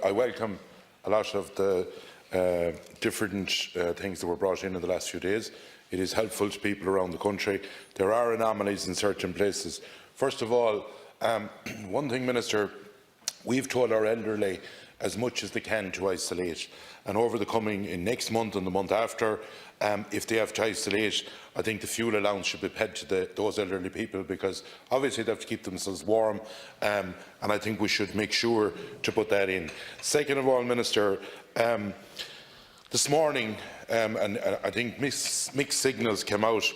I welcome a lot of the different things that were brought in the last few days. It is helpful to people around the country. There are anomalies in certain places. First of all, one thing, Minister, we've told our elderly as much as they can to isolate, and over the coming in next month and the month after, if they have to isolate, I think the fuel allowance should be paid to those elderly people, because obviously they have to keep themselves warm, and I think we should make sure to put that in. Second of all, Minister, this morning, and I think mixed signals came out.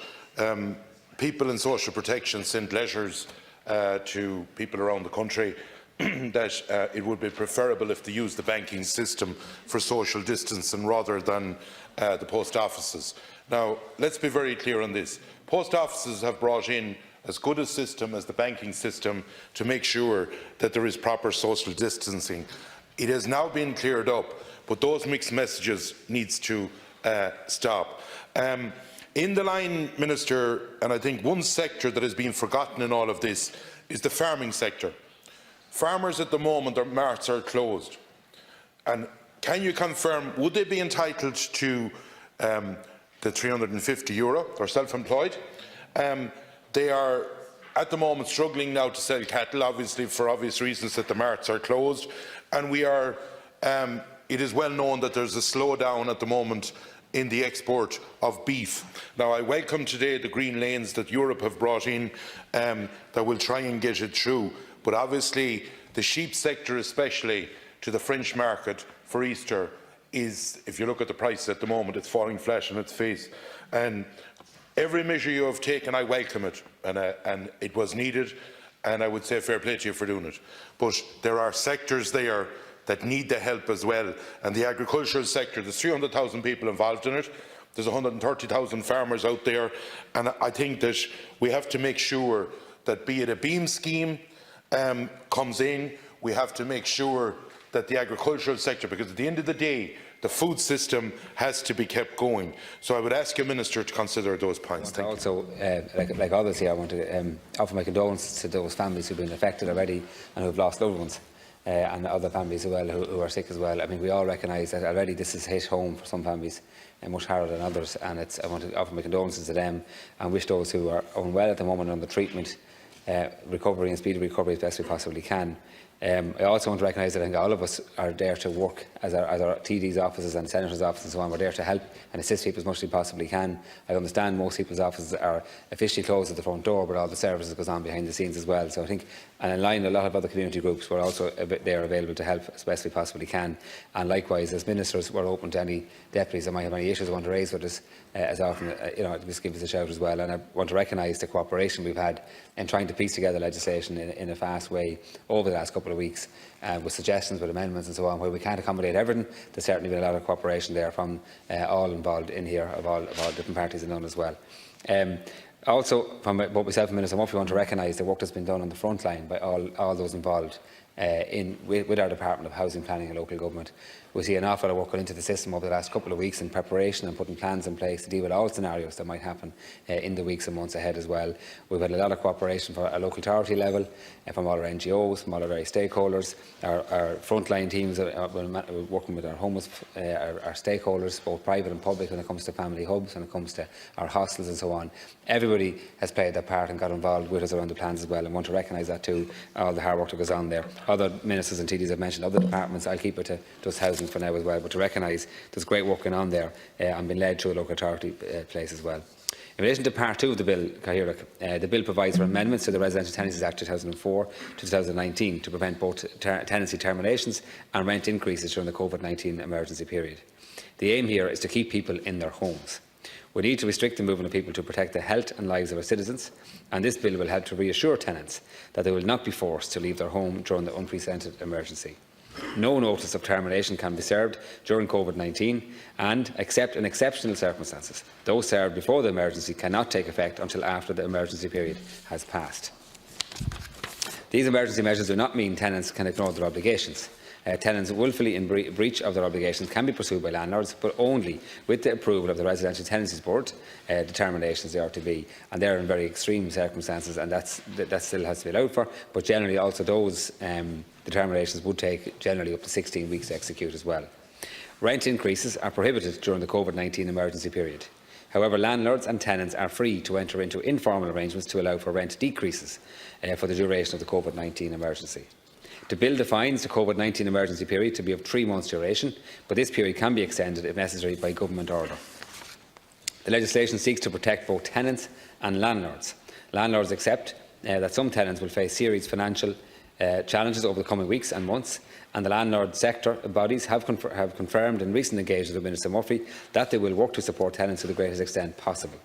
People in social protection sent letters to people around the country that it would be preferable if they used the banking system for social distancing rather than the post offices. Now, let's be very clear on this. Post offices have brought in as good a system as the banking system to make sure that there is proper social distancing. It has now been cleared up, but those mixed messages need to stop. In the line, Minister, and I think one sector that has been forgotten in all of this is the farming sector. Farmers at the moment, their marts are closed. And can you confirm, would they be entitled to the €350? They're self-employed. They are at the moment struggling now to sell cattle, obviously for obvious reasons that the marts are closed. And we are, it is well known that there's a slowdown at the moment in the export of beef. Now, I welcome today the green lanes that Europe have brought in that will try and get it through. But obviously, the sheep sector, especially to the French market for Easter, is, if you look at the price at the moment, it's falling flat on its face. And every measure you have taken, I welcome it, and it was needed, and I would say fair play to you for doing it. But there are sectors there that need the help as well, and the agricultural sector, there's 300,000 people involved in it. There's 130,000 farmers out there, and I think that we have to make sure that, be it a beam scheme comes in, we have to make sure that the agricultural sector, because at the end of the day, the food system has to be kept going. So I would ask you, Minister, to consider those points. Thank also, like others here, I want to offer my condolences to those families who have been affected already and who have lost loved ones, and other families as well who are sick as well. I mean, we all recognise that already this has hit home for some families much harder than others, and I want to offer my condolences to them and wish those who are unwell at the moment under treatment recovery and speedy recovery as best we possibly can. I also want to recognise that I think all of us are there to work as our TD's offices and Senators' offices and so on. We're there to help and assist people as much as we possibly can. I understand most people's offices are officially closed at the front door, but all the services goes on behind the scenes as well. So I think, and in line with a lot of other community groups, we're also there available to help as best we possibly can. And likewise, as ministers, we're open to any deputies that might have any issues they want to raise with us as often, just give us a shout as well. And I want to recognise the cooperation we've had in trying to piece together legislation in a fast way over the last couple of weeks, with suggestions, with amendments and so on. Where we can't accommodate everything, there's certainly been a lot of cooperation there from all involved in here, of all different parties and none as well. Also, from both myself and Minister Murphy, we want to recognise the work that's been done on the front line by all those involved with our Department of Housing, Planning and Local Government. We see an awful lot of work going into the system over the last couple of weeks in preparation and putting plans in place to deal with all scenarios that might happen in the weeks and months ahead as well. We've had a lot of cooperation from a local authority level, from all our NGOs, from all our various stakeholders. Our frontline teams are working with our homeless, our stakeholders, both private and public, when it comes to family hubs, when it comes to our hostels and so on. Everybody has played their part and got involved with us around the plans as well, and want to recognise that too, all the hard work that goes on there. Other ministers and TDs have mentioned other departments. I'll keep it to just housing for now as well, but to recognise there's great work going on there and being led through a local authority place as well. In relation to Part 2 of the Bill, the Bill provides for amendments to the Residential Tenancies Act 2004 to 2019 to prevent both tenancy terminations and rent increases during the COVID-19 emergency period. The aim here is to keep people in their homes. We need to restrict the movement of people to protect the health and lives of our citizens, and this bill will help to reassure tenants that they will not be forced to leave their home during the unprecedented emergency. No notice of termination can be served during COVID-19, and, except in exceptional circumstances, those served before the emergency cannot take effect until after the emergency period has passed. These emergency measures do not mean tenants can ignore their obligations. Tenants wilfully in breach of their obligations can be pursued by landlords, but only with the approval of the Residential Tenancies Board determinations they are to be, and they are in very extreme circumstances, and that still has to be allowed for. But generally, also those determinations would take generally up to 16 weeks to execute as well. Rent increases are prohibited during the COVID-19 emergency period. However, landlords and tenants are free to enter into informal arrangements to allow for rent decreases for the duration of the COVID-19 emergency. The bill defines the COVID-19 emergency period to be of 3 months' duration, but this period can be extended if necessary by government order. The legislation seeks to protect both tenants and landlords. Landlords accept that some tenants will face serious financial challenges over the coming weeks and months, and the landlord sector bodies have confirmed in recent engagements with Minister Murphy that they will work to support tenants to the greatest extent possible.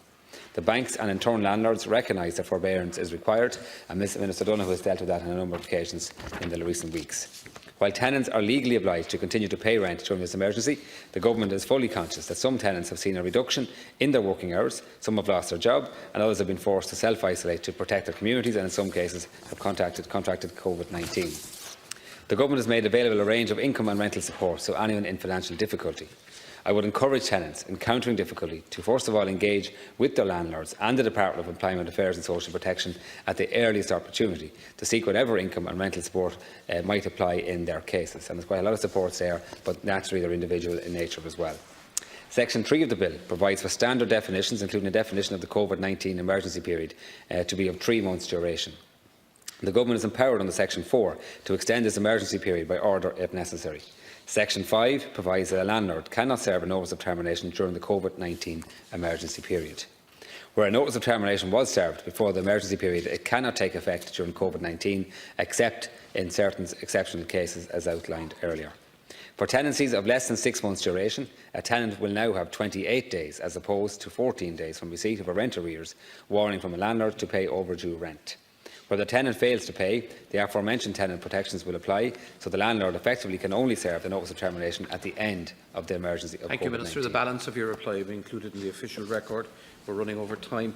The banks and in turn landlords recognise that forbearance is required, and Minister Donoghue has dealt with that on a number of occasions in the recent weeks. While tenants are legally obliged to continue to pay rent during this emergency, the Government is fully conscious that some tenants have seen a reduction in their working hours, some have lost their job, and others have been forced to self-isolate to protect their communities and in some cases have contracted COVID-19. The Government has made available a range of income and rental support to anyone in financial difficulty. I would encourage tenants encountering difficulty to first of all engage with their landlords and the Department of Employment Affairs and Social Protection at the earliest opportunity to seek whatever income and rental support might apply in their cases. And there's quite a lot of supports there, but naturally they're individual in nature as well. Section 3 of the bill provides for standard definitions, including a definition of the COVID-19 emergency period to be of 3 months' duration. The Government is empowered under Section 4 to extend this emergency period by order if necessary. Section 5 provides that a landlord cannot serve a notice of termination during the COVID-19 emergency period. Where a notice of termination was served before the emergency period, it cannot take effect during COVID-19, except in certain exceptional cases as outlined earlier. For tenancies of less than 6 months' duration, a tenant will now have 28 days as opposed to 14 days from receipt of a rent arrears warning from a landlord to pay overdue rent. Where the tenant fails to pay, the aforementioned tenant protections will apply, so the landlord effectively can only serve the notice of termination at the end of the emergency of COVID-19. Thank you, Minister. The balance of your reply will be included in the official record. We're running over time.